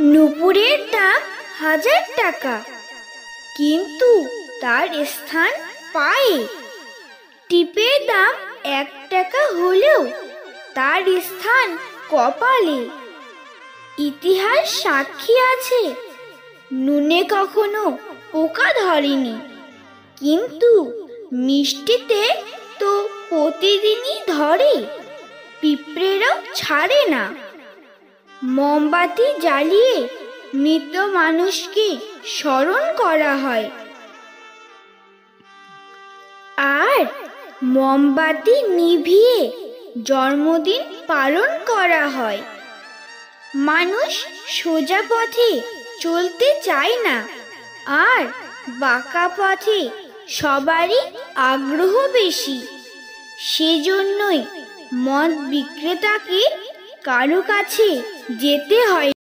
নুপুরের দাম 1000 টাকা, কিন্তু তার স্থান পায়ে। টিপের দাম 1 টাকা হলেও তার স্থান কপালে। ইতিহাস সাক্ষী আছে, নুনে কখনো পোকা ধরেনি, কিন্তু মিষ্টিতে তো প্রতিদিনই ধরে। পিঁপড়েরাও ছাড়ে না। মোমবাতি জ্বালিয়ে মৃত মানুষকে স্মরণ করা হয়, আর মোমবাতি নিভিয়ে জন্মদিন পালন করা হয়। মানুষ সোজা পথে চলতে চায় না, আর বাঁকা পথে সবারই আগ্রহ বেশি। সেজন্যই মদ বিক্রেতাকে কারো কাছে যেতে হয়।